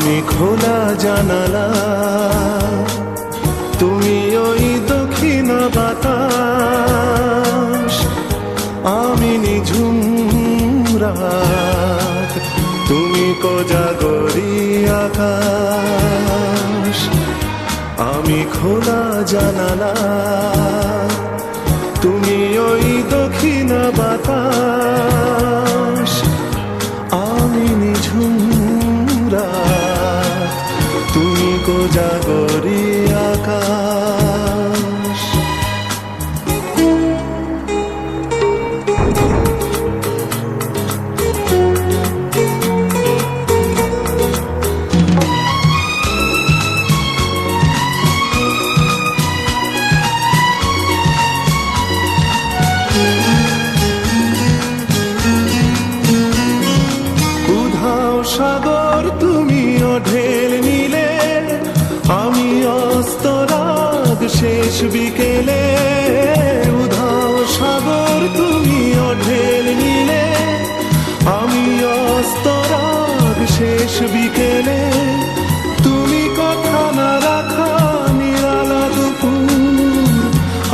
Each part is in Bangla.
আমি খোলা জানালা, তুমি ওই দক্ষিণ বাতাস, আমি নিঝুম রাত, তুমি কোজাগরি আকাশ। আমি খোলা জানালা, তুমি ওই দক্ষিণ বাতাস, আমি নিঝুম রাত, তুমি কোজাগরি আকাশ। সাগর তুমি ঢেল নিলে, আমি অস্তরাগ শেষ বিকেলে। উধাও সাগর তুমি ঢেল নিলে, আমি অস্তরাগ শেষ বিকেলে। তুমি কথা না রাখা নিরালা দুপুর,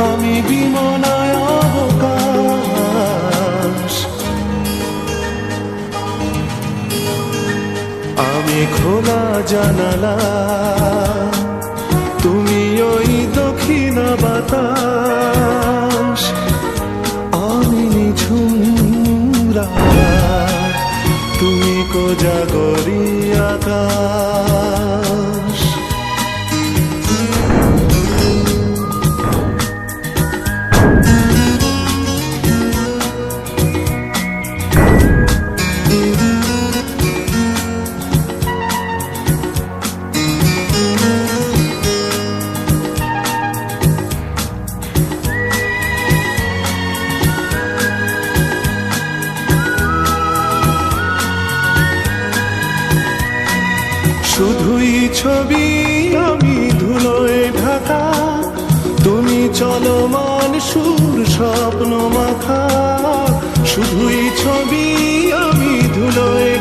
আমি বিমনায় অবকাশ। আমি খোলা জানালা, তুমি ওই দক্ষিণ বাতাস, আমি নিঝুম রাত, তুমি কোজাগরি আকাশ। শুধুই ছবি আমি ধুলোয় ঢাকা, তুমি চলমান সুর স্বপ্ন মাখা। শুধুই ছবি আমি ধুলোয়